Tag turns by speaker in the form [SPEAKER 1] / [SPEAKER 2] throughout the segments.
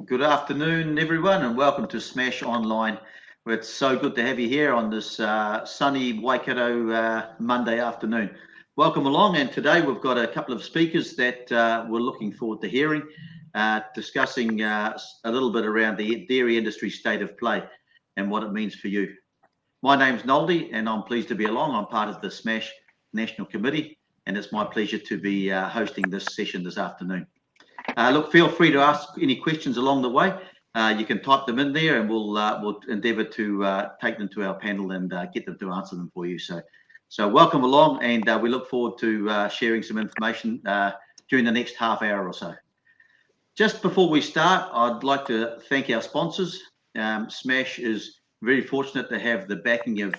[SPEAKER 1] Good afternoon, everyone, and welcome to Smash Online. It's so good to have you here on this sunny Waikato Monday afternoon. Welcome along, and today we've got a couple of speakers that we're looking forward to hearing, discussing a little bit around the dairy industry state of play and what it means for you. My name's Noldy, and I'm pleased to be along. I'm part of the Smash National Committee, and it's my pleasure to be hosting this session this afternoon. Look, feel free to ask any questions along the way. You can type them in there, and we'll endeavour to take them to our panel and get them to answer them for you. So welcome along, and we look forward to sharing some information during the next half hour or so. Just before we start, I'd like to thank our sponsors. Smash is very fortunate to have the backing of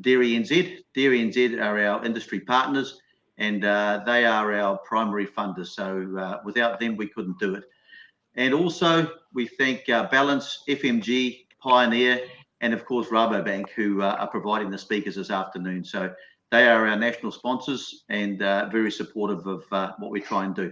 [SPEAKER 1] Dairy NZ. Dairy NZ are our industry partners, and they are our primary funders. So without them, we couldn't do it. And also, we thank Balance, FMG, Pioneer, and of course, Rabobank, who are providing the speakers this afternoon. So they are our national sponsors and very supportive of what we try and do.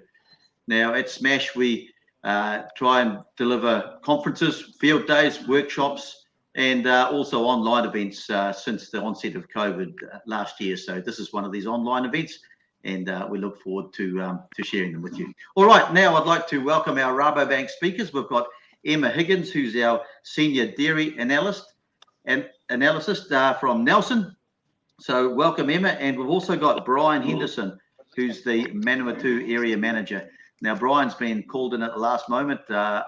[SPEAKER 1] Now, at Smash, we try and deliver conferences, field days, workshops, and also online events since the onset of COVID last year. So this is one of these online events, and we look forward to sharing them with you. All right, now I'd like to welcome our Rabobank speakers. We've got Emma Higgins, who's our Senior Dairy Analyst and Analyst from Nelson. So welcome, Emma. And we've also got Brian Henderson, who's the Manawatu Area Manager. Now, Brian's been called in at the last moment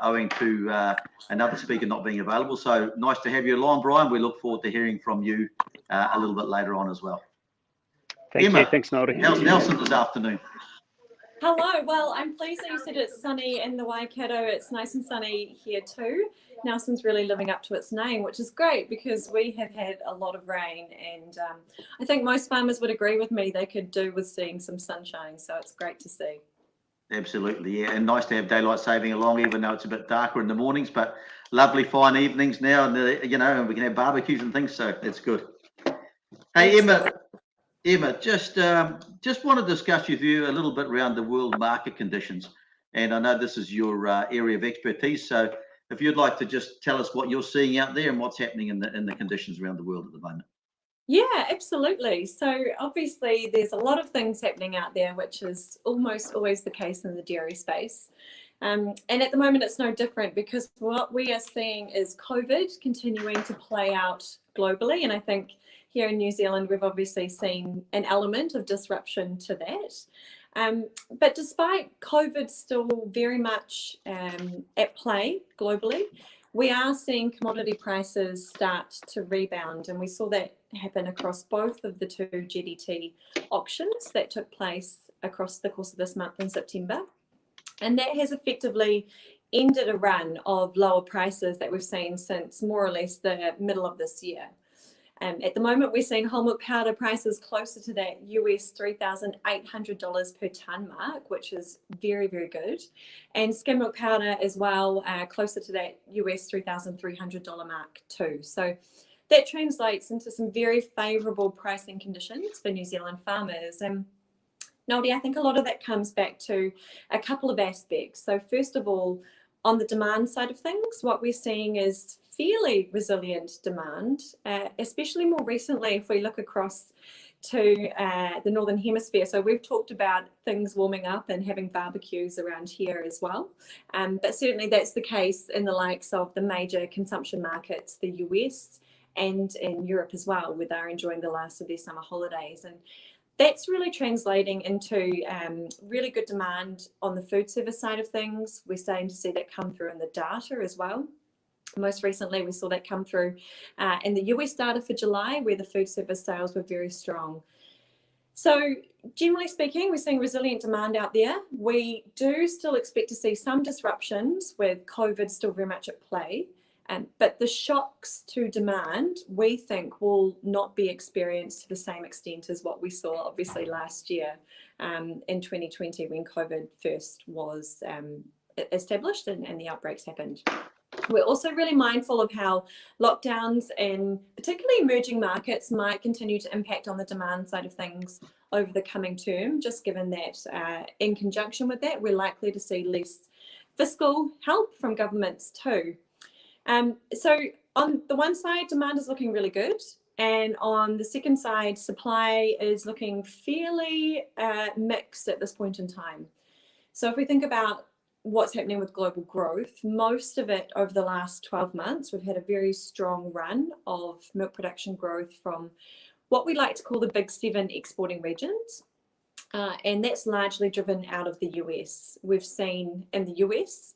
[SPEAKER 1] owing to another speaker not being available. So nice to have you along, Brian. We look forward to hearing from you a little bit later on as well.
[SPEAKER 2] Thank
[SPEAKER 1] Emma,
[SPEAKER 2] you. Thanks, Noldy.
[SPEAKER 1] How's Nelson this afternoon?
[SPEAKER 3] Hello. Well, I'm pleased that you said it's sunny in the Waikato. It's nice and sunny here too. Nelson's really living up to its name, which is great because we have had a lot of rain, and I think most farmers would agree with me. They could do with seeing some sunshine, so it's great to see.
[SPEAKER 1] Absolutely, yeah, and nice to have daylight saving along, even though it's a bit darker in the mornings, but lovely fine evenings now, and and we can have barbecues and things, so it's good. Hey, Emma, just want to discuss with you a little bit around the world market conditions, and I know this is your area of expertise. So, if you'd like to just tell us what you're seeing out there and what's happening in the conditions around the world at the moment.
[SPEAKER 3] Yeah, absolutely. So obviously, there's a lot of things happening out there, which is almost always the case in the dairy space. And at the moment, it's no different because what we are seeing is COVID continuing to play out globally, and I think here in New Zealand, we've obviously seen an element of disruption to that. But despite COVID still very much at play globally, we are seeing commodity prices start to rebound. And we saw that happen across both of the two GDT auctions that took place across the course of this month in September. And that has effectively ended a run of lower prices that we've seen since more or less the middle of this year. At the moment, we're seeing whole milk powder prices closer to that US $3,800 per tonne mark, which is very, very good. And skim milk powder as well, closer to that US $3,300 mark too. So that translates into some very favourable pricing conditions for New Zealand farmers. And Noldy, I think a lot of that comes back to a couple of aspects. So first of all, on the demand side of things, what we're seeing is fairly resilient demand, especially more recently if we look across to the Northern Hemisphere. So we've talked about things warming up and having barbecues around here as well. But certainly that's the case in the likes of the major consumption markets, the US and in Europe as well, where they're enjoying the last of their summer holidays. And that's really translating into really good demand on the food service side of things. We're starting to see that come through in the data as well. Most recently, we saw that come through in the US data for July, where the food service sales were very strong. So generally speaking, we're seeing resilient demand out there. We do still expect to see some disruptions with COVID still very much at play. But the shocks to demand, we think, will not be experienced to the same extent as what we saw, obviously, last year in 2020 when COVID first was established and the outbreaks happened. We're also really mindful of how lockdowns in particularly emerging markets might continue to impact on the demand side of things over the coming term, just given that in conjunction with that, we're likely to see less fiscal help from governments too. So on the one side, demand is looking really good. And on the second side, supply is looking fairly mixed at this point in time. So if we think about what's happening with global growth, most of it over the last 12 months, we've had a very strong run of milk production growth from what we like to call the big 7 exporting regions. And that's largely driven out of the US. We've seen in the US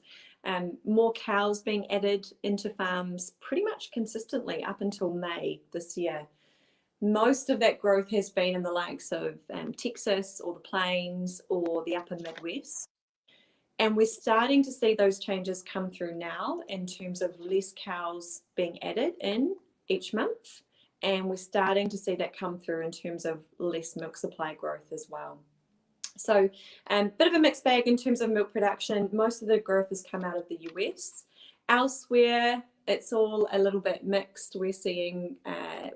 [SPEAKER 3] more cows being added into farms pretty much consistently up until May this year. Most of that growth has been in the likes of Texas or the Plains or the upper Midwest. And we're starting to see those changes come through now in terms of less cows being added in each month. And we're starting to see that come through in terms of less milk supply growth as well. So bit of a mixed bag in terms of milk production. Most of the growth has come out of the US. Elsewhere, it's all a little bit mixed. We're seeing,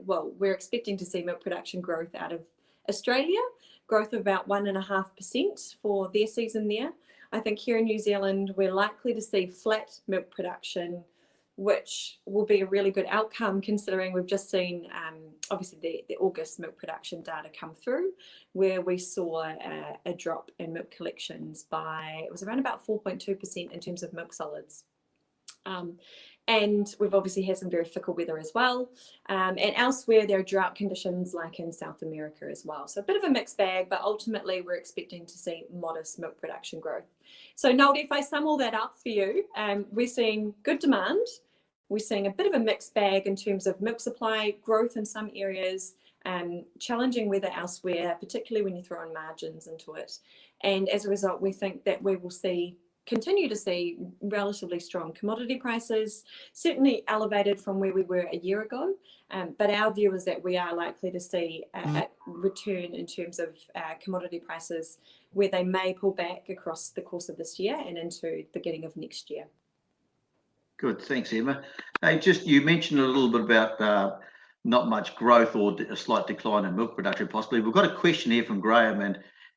[SPEAKER 3] we're expecting to see milk production growth out of Australia, growth of about 1.5% for their season there. I think here in New Zealand, we're likely to see flat milk production, which will be a really good outcome considering we've just seen obviously the August milk production data come through, where we saw a drop in milk collections by, it was around about 4.2% in terms of milk solids. And we've obviously had some very fickle weather as well. And elsewhere, there are drought conditions like in South America as well. So a bit of a mixed bag, but ultimately we're expecting to see modest milk production growth. So Noldy, if I sum all that up for you, we're seeing good demand. We're seeing a bit of a mixed bag in terms of milk supply growth in some areas, challenging weather elsewhere, particularly when you throw in margins into it. And as a result, we think that we will continue to see relatively strong commodity prices, certainly elevated from where we were a year ago. But our view is that we are likely to see a return in terms of commodity prices where they may pull back across the course of this year and into the beginning of next year.
[SPEAKER 1] Good, thanks, Emma. Hey, you mentioned a little bit about not much growth or a slight decline in milk production possibly. We've got a question here from Graham,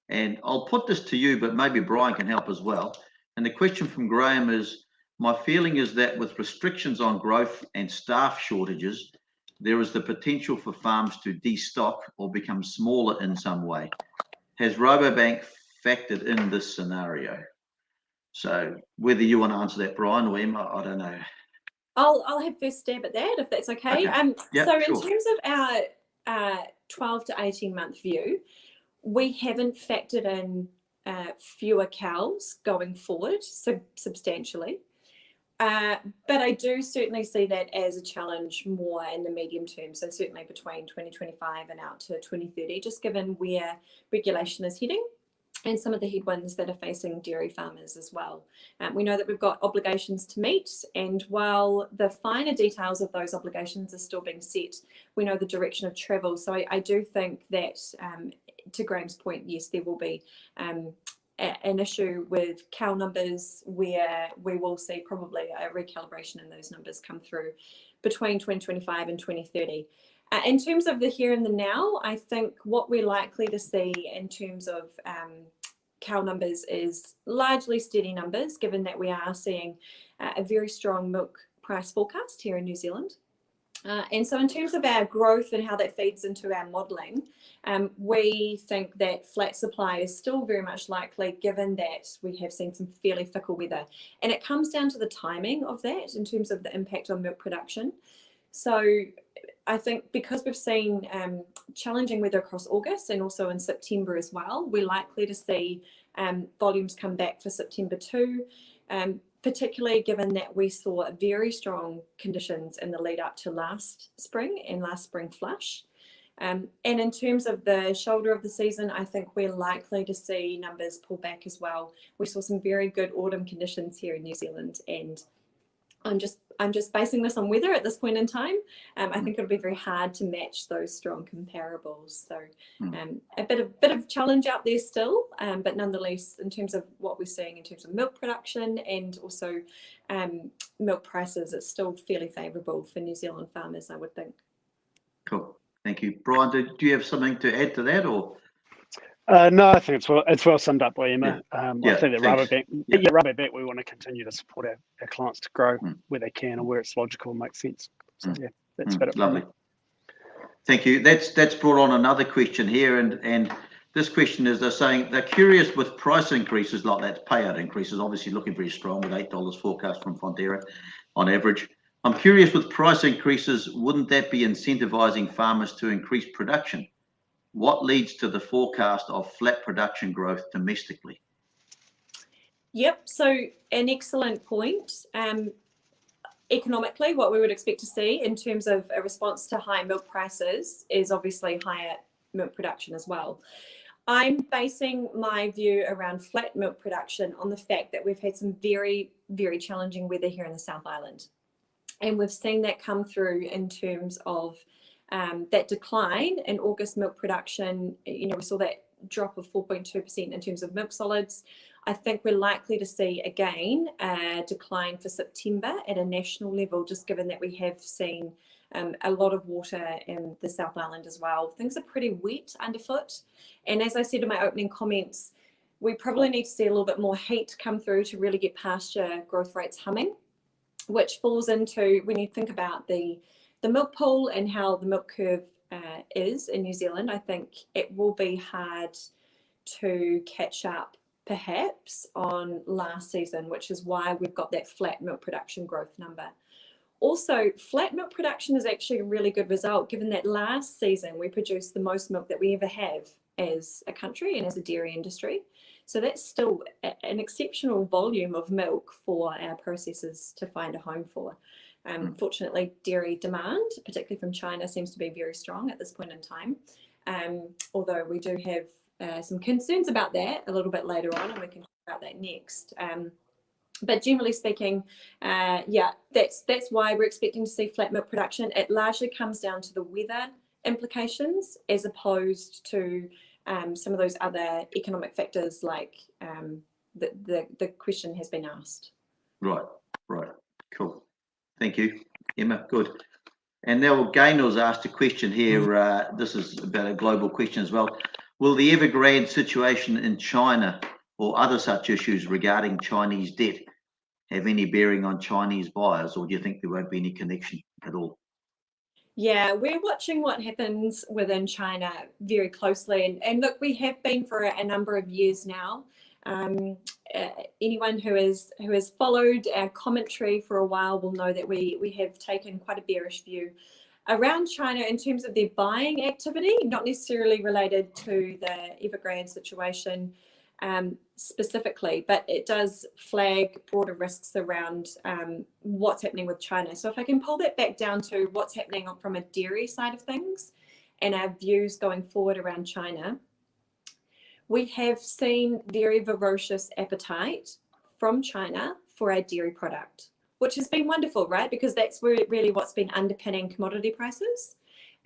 [SPEAKER 1] and I'll put this to you, but maybe Brian can help as well. And the question from Graham is, my feeling is that with restrictions on growth and staff shortages, there is the potential for farms to destock or become smaller in some way. Has Rabobank factored in this scenario? So whether you want to answer that, Brian or Emma, I don't know.
[SPEAKER 3] I'll have first stab at that, if that's okay.
[SPEAKER 1] Yep,
[SPEAKER 3] so
[SPEAKER 1] sure.
[SPEAKER 3] In terms of our 12 to 18 month view, we haven't factored in fewer cows going forward substantially. But I do certainly see that as a challenge more in the medium term. So certainly between 2025 and out to 2030, just given where regulation is heading and some of the headwinds that are facing dairy farmers as well. We know that we've got obligations to meet, and while the finer details of those obligations are still being set, we know the direction of travel. So I do think that, to Graham's point, yes, there will be an issue with cow numbers where we will see probably a recalibration in those numbers come through between 2025 and 2030. In terms of the here and the now, I think what we're likely to see in terms of cow numbers is largely steady numbers, given that we are seeing a very strong milk price forecast here in New Zealand. And so in terms of our growth and how that feeds into our modelling, we think that flat supply is still very much likely, given that we have seen some fairly fickle weather. And it comes down to the timing of that in terms of the impact on milk production. So I think because we've seen challenging weather across August and also in September as well, we're likely to see volumes come back for September too, particularly given that we saw very strong conditions in the lead up to last spring and last spring flush. And in terms of the shoulder of the season, I think we're likely to see numbers pull back as well. We saw some very good autumn conditions here in New Zealand, and I'm just basing this on weather at this point in time. I think it'll be very hard to match those strong comparables. So a bit of challenge out there still, but nonetheless, in terms of what we're seeing in terms of milk production and also milk prices, it's still fairly favourable for New Zealand farmers, I would think.
[SPEAKER 1] Cool, thank you. Brian, do you have something to add to that, or?
[SPEAKER 2] No, I think it's well summed up by Emma.
[SPEAKER 1] Yeah.
[SPEAKER 2] I think that Rabobank, we want to continue to support our clients to grow where they can and where it's logical and makes sense. So yeah, that's about it.
[SPEAKER 1] Lovely. Thank you. That's brought on another question here, and this question is they're saying they're curious with price increases like that, payout increases, obviously looking very strong with $8 forecast from Fonterra on average. I'm curious with price increases, wouldn't that be incentivizing farmers to increase production? What leads to the forecast of flat production growth domestically?
[SPEAKER 3] Yep, so an excellent point. Economically, what we would expect to see in terms of a response to high milk prices is obviously higher milk production as well. I'm basing my view around flat milk production on the fact that we've had some very, very challenging weather here in the South Island. And we've seen that come through in terms of that decline in August milk production. You know, we saw that drop of 4.2% in terms of milk solids. I think we're likely to see again a decline for September at a national level, just given that we have seen a lot of water in the South Island as well. Things are pretty wet underfoot. And as I said in my opening comments, we probably need to see a little bit more heat come through to really get pasture growth rates humming, which falls into when you think about the milk pool and how the milk curve is in New Zealand. I think it will be hard to catch up perhaps on last season, which is why we've got that flat milk production growth number. Also, flat milk production is actually a really good result, given that last season we produced the most milk that we ever have as a country and as a dairy industry. So that's still an exceptional volume of milk for our processors to find a home for. Fortunately, dairy demand, particularly from China, seems to be very strong at this point in time, although we do have some concerns about that a little bit later on, and we can talk about that next. But generally speaking, yeah, that's why we're expecting to see flat milk production. It largely comes down to the weather implications as opposed to some of those other economic factors like the question has been asked. Right, cool. Thank you, Emma. Good. And now Gaynell's asked a question here. This is about a global question as well. Will the Evergrande situation in China or other such issues regarding Chinese debt have any bearing on Chinese buyers, or do you think there won't be any connection at all? Yeah, we're watching what happens within China very closely. And look, we have been for a number of years now. Anyone who has followed our commentary for a while will know that we have taken quite a bearish view around China in terms of their buying activity, not necessarily related to the Evergrande situation specifically, but it does flag broader risks around what's happening with China. So if I can pull that back down to what's happening from a dairy side of things and our views going forward around China, we have seen very ferocious appetite from China for our dairy product, which has been wonderful, right? Because that's really what's been underpinning commodity prices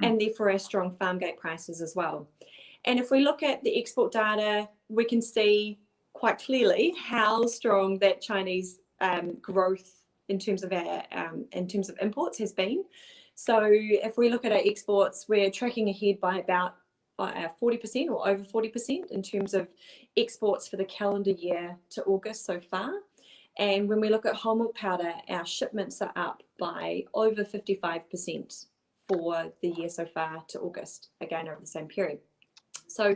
[SPEAKER 3] and therefore our strong farm gate prices as well. And if we look at the export data, we can see quite clearly how strong that Chinese growth in terms of imports has been. So if we look at our exports, we're tracking ahead by about 40% or over 40% in terms of exports for the calendar year to August so far. And when we look at whole milk powder, our shipments are up by over 55% for the year so far to August, again over the same period. So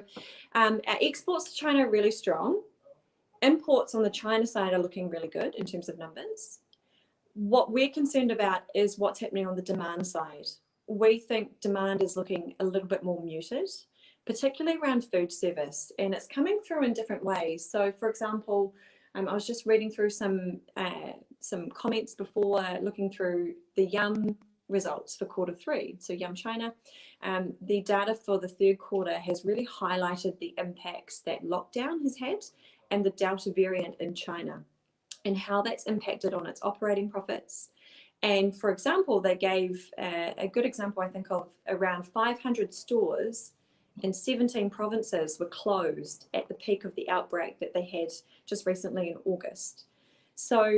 [SPEAKER 3] our exports to China are really strong. Imports on the China side are looking really good in terms of numbers. What we're concerned about is what's happening on the demand side. We think demand is looking a little bit more muted, particularly around food service, and it's coming through in different ways. So, for example, I was just reading through some comments before looking through the Yum results for Q3. So Yum China, the data for the third quarter has really highlighted the impacts that lockdown has had and the Delta variant in China and how that's impacted on its operating profits. And for example, they gave a good example, I think, of around 500 stores in 17 provinces were closed at the peak of the outbreak that they had just recently in August. So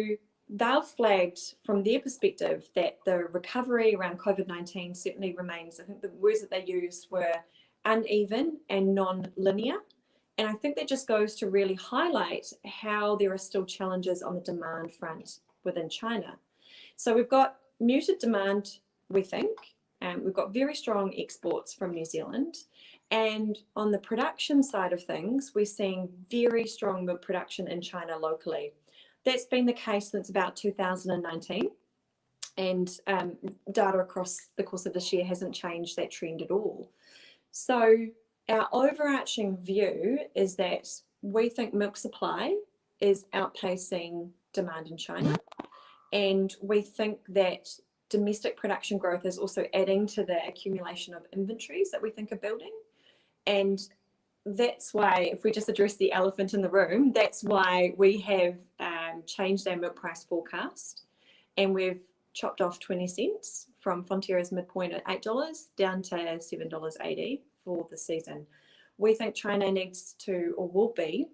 [SPEAKER 3] they've flagged from their perspective that the recovery around COVID-19 certainly remains, I think the words that they used were uneven and non-linear. And I think that just goes to really highlight how there are still challenges on the demand front within China. So we've got muted demand, we think, and we've got very strong exports from New Zealand. And on the production side of things, we're seeing very strong milk production in China locally. That's been the case since about 2019. And data across the course of this year hasn't changed that trend at all. So our overarching view is that we think milk supply is outpacing demand in China. And we think that domestic production growth is also adding to the accumulation of inventories that we think are building. And that's why, if we just address the elephant in the room, that's why we have changed our milk price forecast, and we've chopped off 20 cents from Fonterra's midpoint at $8 down to $7.80 for the season. We think China needs to, or will be,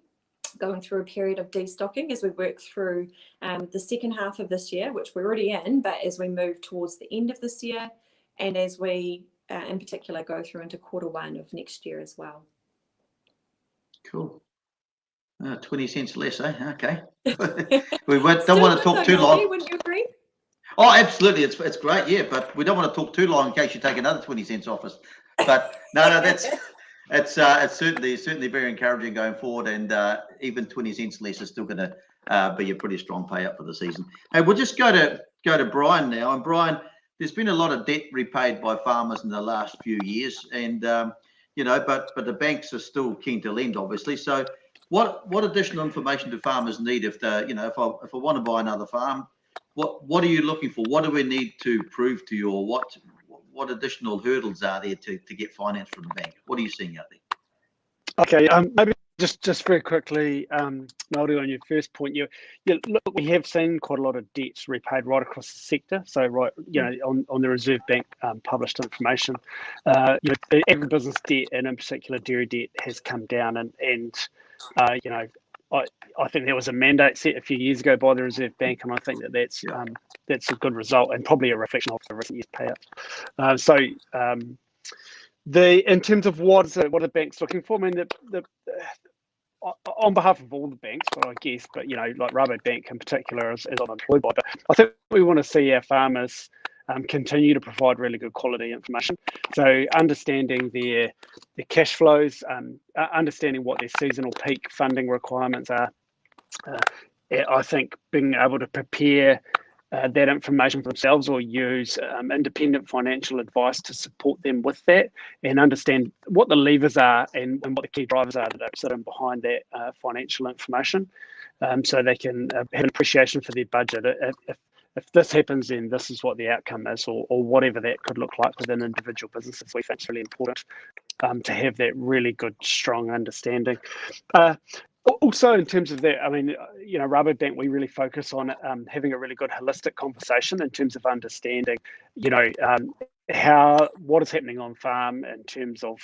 [SPEAKER 3] going through a period of destocking as we work through the second half of this year, which we're already in, but as we move towards the end of this year, and as we in particular go through into Q1 of next year as well.
[SPEAKER 1] Cool. 20 cents less, eh? Okay. We don't want to talk too long.
[SPEAKER 3] Wouldn't you agree?
[SPEAKER 1] Oh, absolutely. It's great, yeah, but we don't want to talk too long in case you take another 20 cents off us. But no, it's certainly very encouraging going forward, and even 20 cents less is still going to be a pretty strong payout for the season. Hey, we'll just go to Brian now. And Brian, there's been a lot of debt repaid by farmers in the last few years, and but the banks are still keen to lend, obviously. So what additional information do farmers need if I want to buy another farm? What are you looking for? What do we need to prove to you, or what additional hurdles are there to get finance from the bank? What are you seeing out there?
[SPEAKER 2] Okay, maybe just very quickly, Noldy, on your first point, look, we have seen quite a lot of debts repaid right across the sector. So on the Reserve Bank published information, the agribusiness debt and in particular dairy debt has come down, and I think there was a mandate set a few years ago by the Reserve Bank, and I think that's a good result and probably a reflection of the recent year's payout. In terms of what are the banks looking for? I mean, on behalf of all the banks, but like Rabobank in particular is I'm employed by, but I think we want to see our farmers continue to provide really good quality information. So understanding their cash flows, understanding what their seasonal peak funding requirements are. I think being able to prepare that information for themselves, or use independent financial advice to support them with that, and understand what the levers are and what the key drivers are that are sitting behind that financial information, so they can have an appreciation for their budget. If this happens, then this is what the outcome is, or whatever that could look like within individual businesses. We think it's really important to have that really good, strong understanding. Also, in terms of that, I mean, Rabobank, we really focus on having a really good holistic conversation in terms of understanding, what is happening on farm in terms of,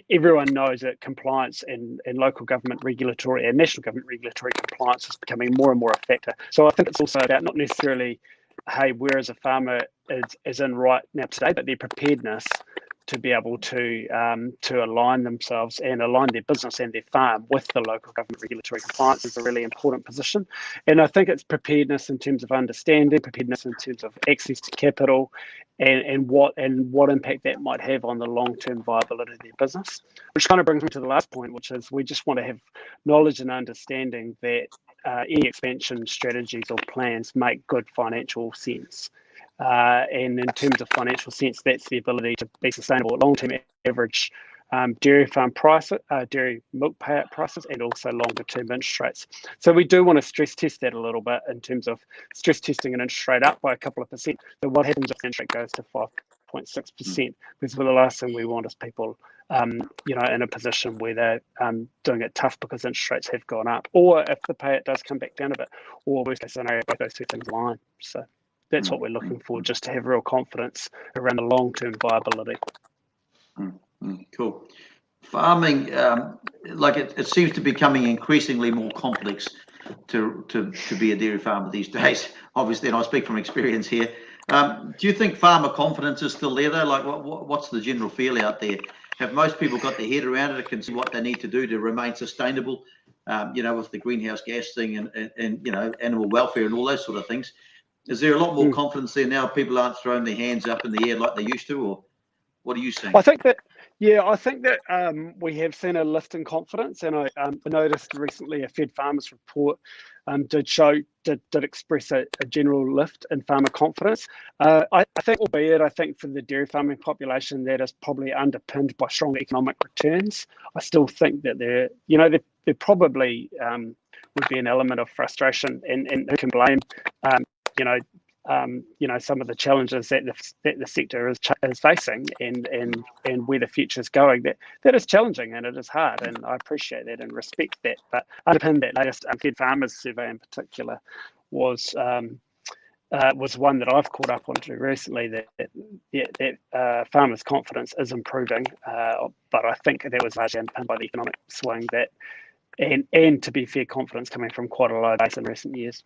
[SPEAKER 2] everyone knows that compliance and local government regulatory and national government regulatory compliance is becoming more and more a factor. So I think it's also about not necessarily, hey, where is a farmer is in right now today, but their preparedness to be able to align themselves and align their business and their farm with the local government regulatory compliance is a really important position. And I think it's preparedness in terms of understanding, preparedness in terms of access to capital, and what impact that might have on the long-term viability of their business. Which kind of brings me to the last point, which is we just want to have knowledge and understanding that any expansion strategies or plans make good financial sense. And in terms of financial sense, that's the ability to be sustainable at long-term average dairy farm prices, dairy milk payout prices, and also longer-term interest rates. So we do want to stress test that a little bit in terms of stress testing an interest rate up by a couple of percent. So what happens if the interest rate goes to 5.6%? Because the last thing we want is people, in a position where they're doing it tough because interest rates have gone up, or if the payout does come back down a bit, or worst case scenario, both those two things align. So that's what we're looking for, just to have real confidence around the long-term viability.
[SPEAKER 1] Cool. Farming, it seems to be becoming increasingly more complex to be a dairy farmer these days. Obviously, and I speak from experience here. Do you think farmer confidence is still there though? Like, what's the general feel out there? have most people got their head around it and see what they need to do to remain sustainable? With the greenhouse gas thing and animal welfare and all those sort of things. Is there a lot more confidence there now? People aren't throwing their hands up in the air like they used to, or what are you saying?
[SPEAKER 2] I think that we have seen a lift in confidence, and I noticed recently a Fed Farmers report did express a general lift in farmer confidence. I think, albeit for the dairy farming population, that is probably underpinned by strong economic returns. I still think that there probably would be an element of frustration, and who can blame some of the challenges that the sector is facing, and where the future is going. That is challenging and it is hard, and I appreciate that and respect that. But underpin that latest Fed Farmers survey in particular was one that I've caught up onto recently, that farmers' confidence is improving, but I think that was largely underpinned by the economic swing and to be fair, confidence coming from quite a low base in recent years.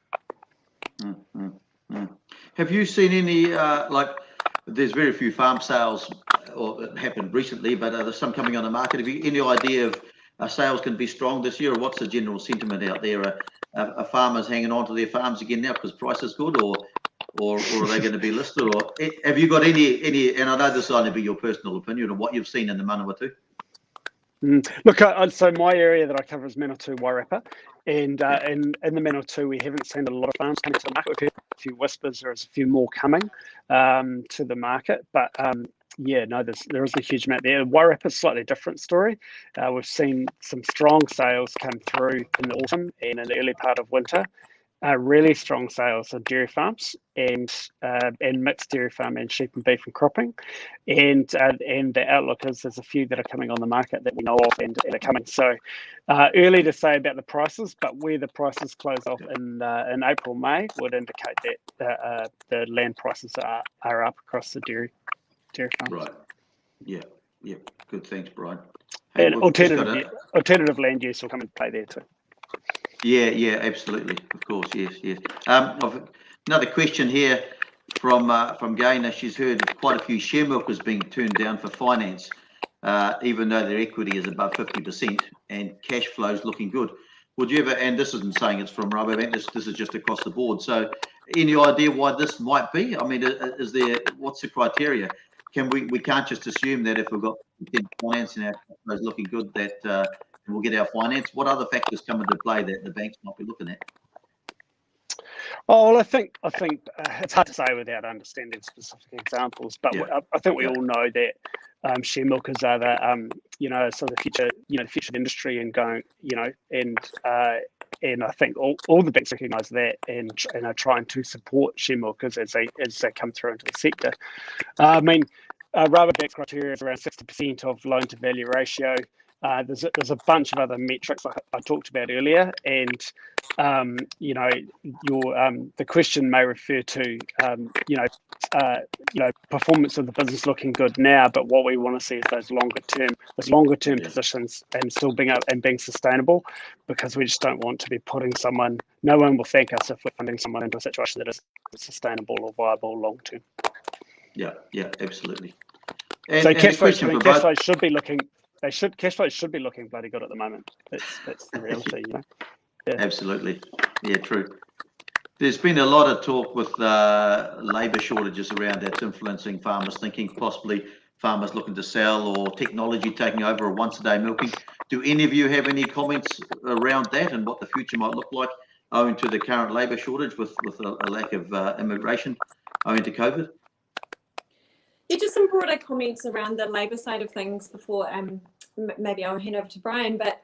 [SPEAKER 1] Mm-hmm. Have you seen any, there's very few farm sales or happened recently, but there's some coming on the market. Have you any idea of sales can be strong this year, or what's the general sentiment out there? Are farmers hanging on to their farms again now because price is good, or are they going to be listed? Or have you got any, and I know this will only be your personal opinion of what you've seen in the Manawatu?
[SPEAKER 2] Look, so my area that I cover is Manawatu Wairarapa, and in the Manawatu we haven't seen a lot of farms coming to the market. We've heard a few whispers, there's a few more coming to the market, but there is a huge amount there. Wairarapa is a slightly different story. We've seen some strong sales come through in the autumn and in the early part of winter. Really strong sales of dairy farms and mixed dairy farm and sheep and beef and cropping, and the outlook is there's a few that are coming on the market that we know of and are coming. So early to say about the prices, but where the prices close off in April, May would indicate that the land prices are up across the dairy farms.
[SPEAKER 1] Right. Yeah. Good. Thanks, Brian.
[SPEAKER 2] And alternative land use will come into play there too.
[SPEAKER 1] Yeah, absolutely. Of course, yes. Another question here from Gaynor. She's heard quite a few share milkers being turned down for finance, even though their equity is above 50% and cash flow is looking good. Would you ever, and this isn't saying it's from Rabobank, this is just across the board. So any idea why this might be? I mean, what's the criteria? We can't just assume that if we've got finance and our cash flow is looking good that we'll get our finance. What other factors come into play that the banks might be looking at?
[SPEAKER 2] Oh, well, I think it's hard to say without understanding specific examples, but I think we all know that share milkers are the sort of the future, the future of the industry, and going, and I think all the banks recognise that and are trying to support share milkers as they come through into the sector. I mean, Rabobank's criteria is around 60% of loan to value ratio. There's a bunch of other metrics I talked about earlier, and the question may refer to performance of the business looking good now, but what we want to see is those longer term positions and still being sustainable, because we just don't want to be putting someone. No one will thank us if we're funding someone into a situation that is sustainable or viable long term. Yeah,
[SPEAKER 1] absolutely.
[SPEAKER 2] So cash flow should be looking. Cash flows should be looking bloody good at the moment. That's the reality, Yeah.
[SPEAKER 1] Absolutely. Yeah, true. There's been a lot of talk with labour shortages around that's influencing farmers thinking possibly farmers looking to sell, or technology taking over, a once-a-day milking. Do any of you have any comments around that and what the future might look like owing to the current labour shortage with a lack of immigration owing to COVID?
[SPEAKER 3] Yeah, just some broader comments around the labour side of things before maybe I'll hand over to Brian. But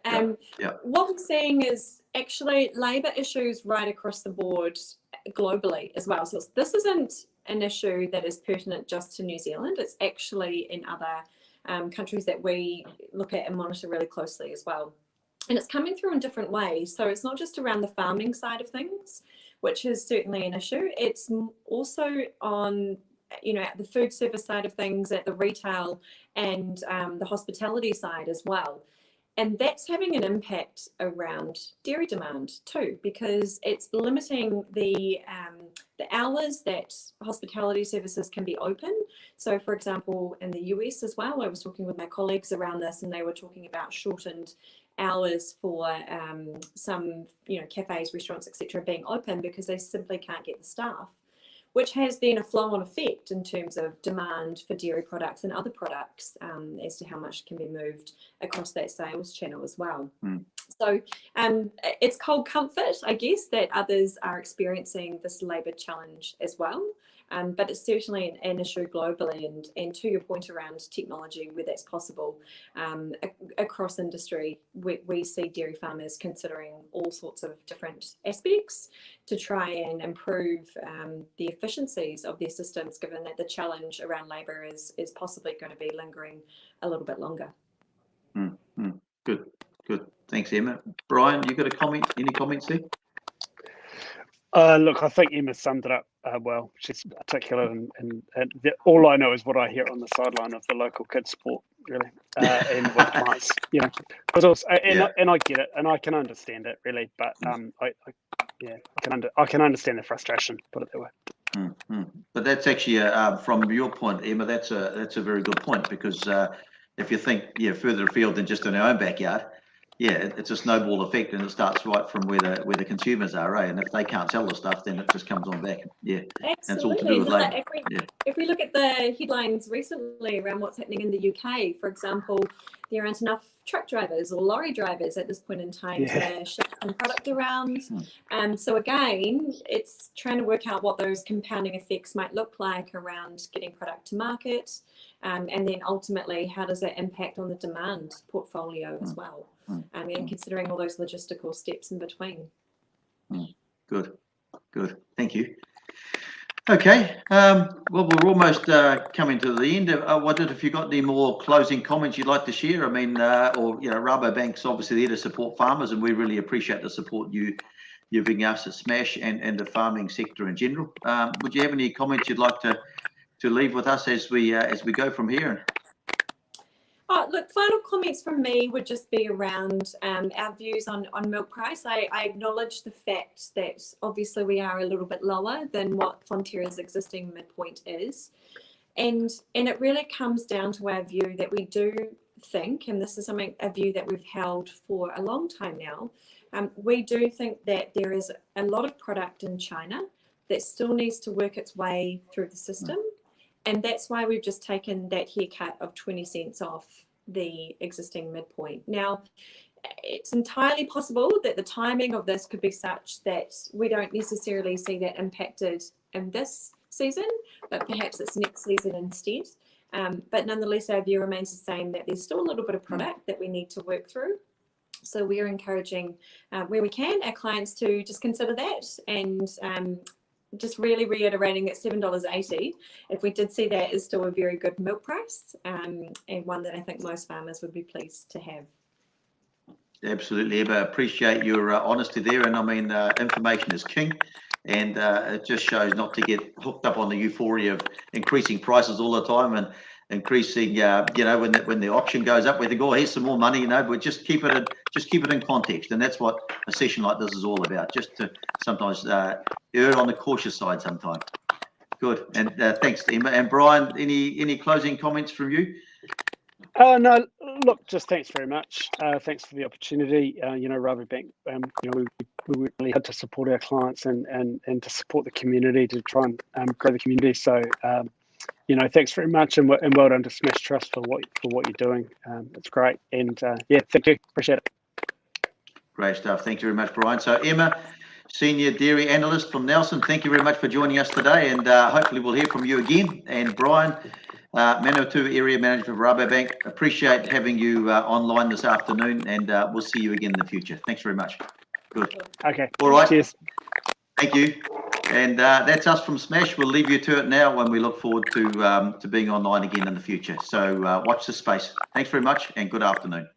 [SPEAKER 3] what we're seeing is actually labour issues right across the board globally as well. So this isn't an issue that is pertinent just to New Zealand. It's actually in other countries that we look at and monitor really closely as well. And it's coming through in different ways. So it's not just around the farming side of things, which is certainly an issue. It's also on the food service side of things, at the retail and the hospitality side as well. And that's having an impact around dairy demand too, because it's limiting the the hours that hospitality services can be open. So for example, in the US as well, I was talking with my colleagues around this, and they were talking about shortened hours for some, cafes, restaurants, etc., being open because they simply can't get the staff, which has then a flow-on effect in terms of demand for dairy products and other products as to how much can be moved across that sales channel as well. So it's cold comfort, I guess, that others are experiencing this labour challenge as well. But it's certainly an issue globally, and to your point around technology, where that's possible, across industry, we see dairy farmers considering all sorts of different aspects to try and improve the efficiencies of their systems, given that the challenge around labour is possibly going to be lingering a little bit longer.
[SPEAKER 1] Good. Thanks, Emma. Brian, you got a comment? Any comments there?
[SPEAKER 2] Look, I think Emma summed it up well. She's articulate, and all I know is what I hear on the sideline of the local kids' sport, really, and with clients, But also, and I get it, and I can understand it, really. But I can understand the frustration. Put it that way.
[SPEAKER 1] But that's actually, from your point, Emma, that's a very good point, because if you think further afield than just in our own backyard. It's a snowball effect, and it starts right from where the consumers are, and if they can't sell the stuff, then it just comes on back.
[SPEAKER 3] Absolutely.
[SPEAKER 1] And it's all to do with labour.
[SPEAKER 3] If we look at the headlines recently around what's happening in the UK, for example, there aren't enough truck drivers or lorry drivers at this point in time to ship some product around. So again, it's trying to work out what those compounding effects might look like around getting product to market, and then ultimately, how does that impact on the demand portfolio as well? And considering all those logistical steps in between.
[SPEAKER 1] Good. Thank you. Okay. Well, we're almost coming to the end. I wondered if you got any more closing comments you'd like to share. I mean, Rabobank's obviously there to support farmers, and we really appreciate the support you're giving us at Smash and the farming sector in general. Would you have any comments you'd like to leave with us as we go from here?
[SPEAKER 3] Look, final comments from me would just be around our views on milk price. I acknowledge the fact that obviously we are a little bit lower than what Fonterra's existing midpoint is. And it really comes down to our view that we do think, and this is a view that we've held for a long time now, we do think that there is a lot of product in China that still needs to work its way through the system. And that's why we've just taken that haircut of 20 cents off the existing midpoint. Now, it's entirely possible that the timing of this could be such that we don't necessarily see that impacted in this season, but perhaps it's next season instead. But nonetheless, our view remains the same, that there's still a little bit of product that we need to work through. So we're encouraging, where we can, our clients to just consider that, and just really reiterating that $7.80, if we did see that, is still a very good milk price, and one that I think most farmers would be pleased to have.
[SPEAKER 1] Absolutely, Eva. Appreciate your honesty there. And I mean, information is king, and it just shows not to get hooked up on the euphoria of increasing prices all the time and increasing, when the auction goes up, we think, oh, here's some more money, but just keep it in context. And that's what a session like this is all about, just to sometimes err on the cautious side sometimes. Good. And thanks, Emma. And Brian, any closing comments from you?
[SPEAKER 2] No, look, just thanks very much. Thanks for the opportunity. Rabobank, we really had to support our clients and to support the community, to try and grow the community. So, thanks very much, and well done to Smash Trust for what you're doing. It's great, and thank you. Appreciate it.
[SPEAKER 1] Great stuff. Thank you very much, Brian. So, Emma, Senior Dairy Analyst from Nelson, thank you very much for joining us today, and hopefully we'll hear from you again. And Brian, Manawatu Area Manager for Rabobank, appreciate having you online this afternoon, and we'll see you again in the future. Thanks very much. Good.
[SPEAKER 2] Okay.
[SPEAKER 1] All right.
[SPEAKER 2] Cheers.
[SPEAKER 1] Thank you. And that's us from Smash. We'll leave you to it now, when we look forward to being online again in the future. So watch this space. Thanks very much, and good afternoon.